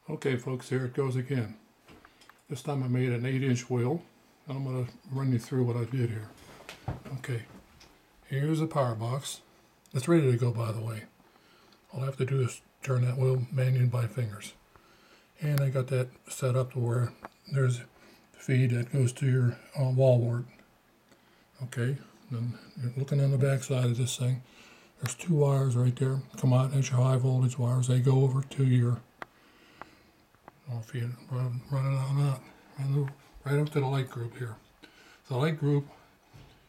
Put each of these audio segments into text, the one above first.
Okay folks, here it goes again. This time I made an 8-inch wheel. I'm going to run you through what I did here. Okay, here's a power box. It's ready to go, by the way. All I have to do is turn that wheel manually by fingers. And I got that set up to where there's feed that goes to your wall wart. Okay, then you're looking on the back side of this thing. There's two wires right there. Come out, that's your high voltage wires. They go over to your feed, run it on out, right up to the light group here. The light group,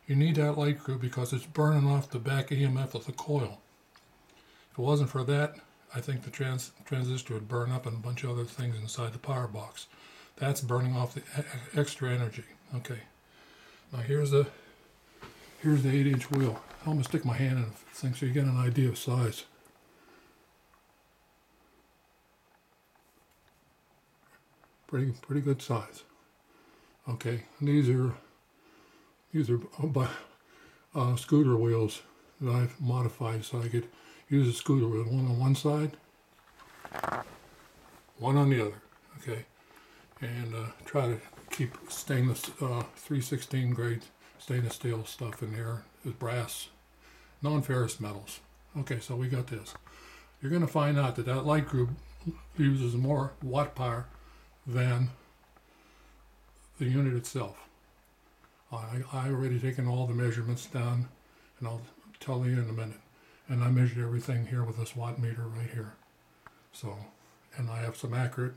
you need that light group because it's burning off the back EMF of the coil. If it wasn't for that, I think the transistor would burn up and a bunch of other things inside the power box. That's burning off the extra energy. Okay. Now here's the 8-inch wheel. I'm going to stick my hand in the thing so you get an idea of size. Pretty good size. Okay, and these are scooter wheels that I've modified so I could use a scooter wheel, one on one side, one on the other. Okay, and try to keep stainless 316 grade stainless steel stuff in there, with brass, non-ferrous metals. Okay, so we got this. You're going to find out that that light group uses more watt power than the unit itself. I already taken all the measurements down, and I'll tell you in a minute. And I measured everything here with this watt meter right here. So, and I have some accurate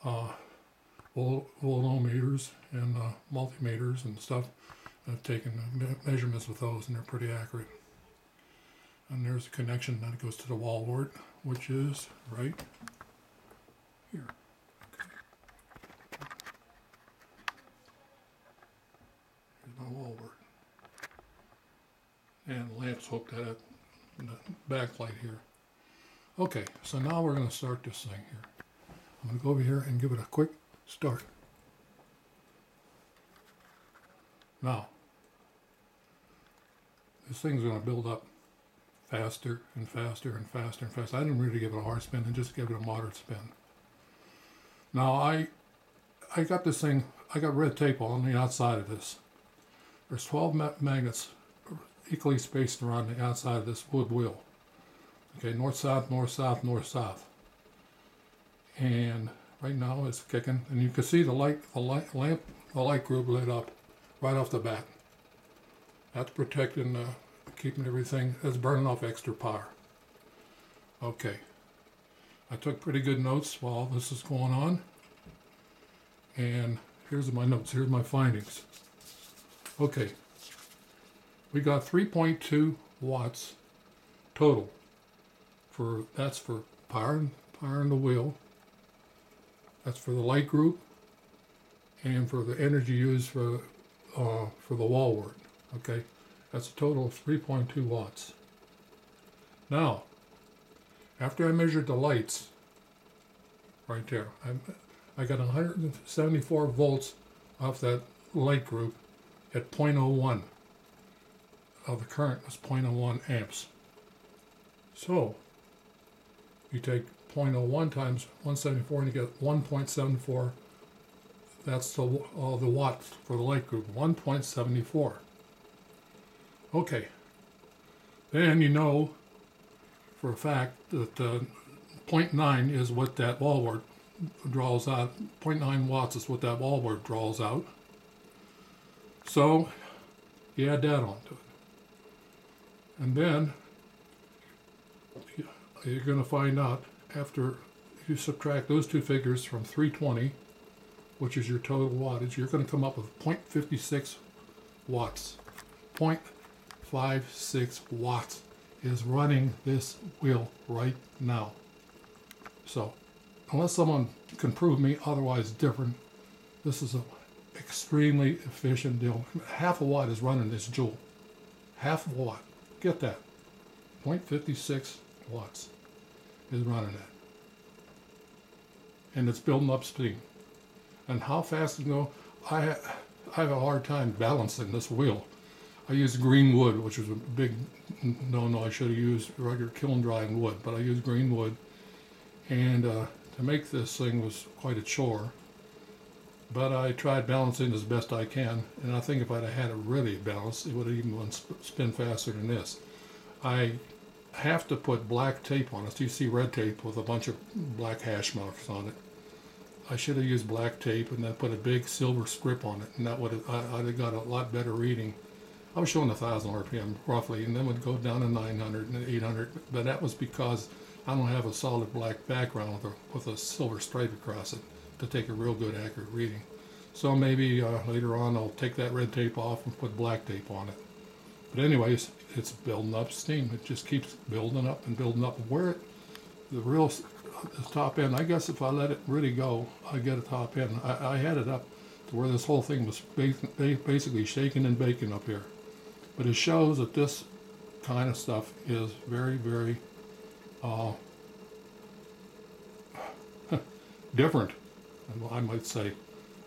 allowLme meters and multimeters and stuff. I've taken measurements with those, and they're pretty accurate. And there's a connection that goes to the wall wart, which is right here. My wall wart. And lamps hooked at the backlight here. Okay, so now we're going to start this thing here. I'm going to go over here and give it a quick start. Now, this thing's going to build up faster and faster and faster and faster. I didn't really give it a hard spin, and just give it a moderate spin. Now I got this thing, I got red tape on the outside of this. There's 12 magnets equally spaced around the outside of this wood wheel. Okay, north, south, north, south, north, south. And right now it's kicking, and you can see the light group lit up right off the bat. That's protecting, keeping everything, that's burning off extra power. Okay, I took pretty good notes while this is going on. And here's my notes, here's my findings. Okay, we got 3.2 watts total. That's for power in the wheel. That's for the light group, and for the energy used for the wall wart. Okay, that's a total of 3.2 watts. Now, after I measured the lights, right there, I got 174 volts off that light group at 0.01. The current was 0.01 amps. So, you take 0.01 times 174 and you get 1.74. That's the watts for the light group, 1.74. Okay. Then you know for a fact that 0.9 is what that wall wart draws out. 0.9 watts is what that wall wart draws out. So you add that onto it. And then you're going to find out after you subtract those two figures from 320, which is your total wattage, you're going to come up with 0.56 watts. 0.56 watts is running this wheel right now. So, unless someone can prove me otherwise different, this is an extremely efficient deal. Half a watt is running this joule. Half a watt. Get that. 0.56 watts is running it. And it's building up steam. And how fast it go? I have a hard time balancing this wheel. I use green wood, which is a big no. I should have used regular kiln drying wood, but I use green wood, and to make this thing was quite a chore, but I tried balancing as best I can, and I think if I'd have had it really balanced, it would have even spin faster than this. I have to put black tape on it. So you see red tape with a bunch of black hash marks on it. I should have used black tape and then put a big silver script on it, and that would have, I'd have got a lot better reading. I was showing 1,000 RPM roughly, and then would go down to 900 and 800, but that was because I don't have a solid black background with a silver stripe across it to take a real good accurate reading. So maybe later on I'll take that red tape off and put black tape on it. But anyways, it's building up steam. It just keeps building up and building up. Where the real top end, I guess if I let it really go, I get a top end. I had it up to where this whole thing was basically shaking and baking up here. But it shows that this kind of stuff is very, very different, I might say.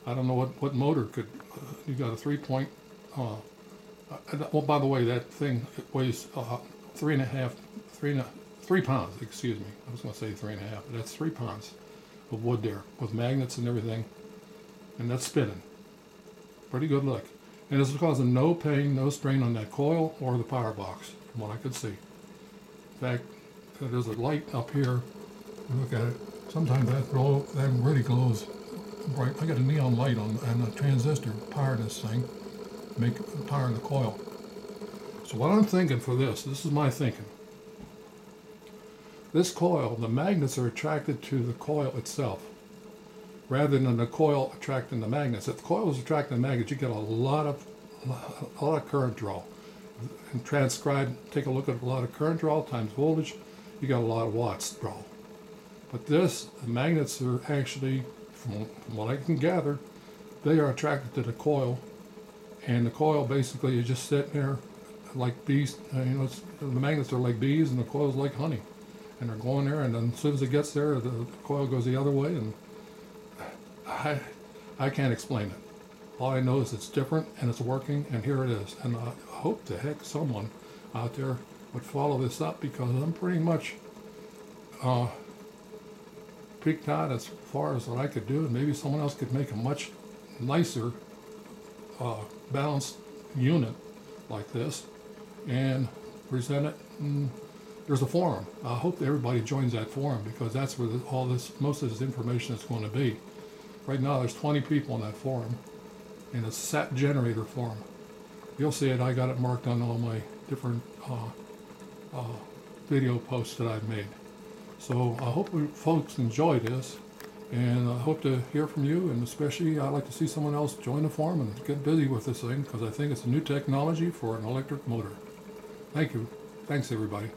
I don't know what motor could, you got a 3-point, well, by the way, that thing weighs 3 pounds, excuse me. I was going to say 3.5, but that's 3 pounds of wood there with magnets and everything, and that's spinning. Pretty good look. And it's causing no pain, no strain on that coil or the power box, from what I could see. In fact, there's a light up here. Look at it. Sometimes that really glows bright. I got a neon light on and a transistor power this thing, power the coil. So what I'm thinking for this is my thinking. This coil, the magnets are attracted to the coil itself, rather than the coil attracting the magnets. If the coil is attracting the magnets, you get a lot of current draw. And take a look at a lot of current draw times voltage, you got a lot of watts draw. But the magnets are actually, from what I can gather, they are attracted to the coil, and the coil basically is just sitting there like bees. The magnets are like bees, and the coil's like honey, and they're going there. And then as soon as it gets there, the coil goes the other way, and I can't explain it. All I know is it's different and it's working, and here it is. And I hope the heck someone out there would follow this up, because I'm pretty much peaked out as far as what I could do, and maybe someone else could make a much nicer balanced unit like this and present it. And there's a forum. I hope that everybody joins that forum, because that's where most of this information is going to be. Right now there's 20 people in that forum, and it's SAT generator forum. You'll see it. I got it marked on all my different video posts that I've made. So I hope folks enjoy this, and I hope to hear from you, and especially I'd like to see someone else join the forum and get busy with this thing, because I think it's a new technology for an electric motor. Thank you. Thanks, everybody.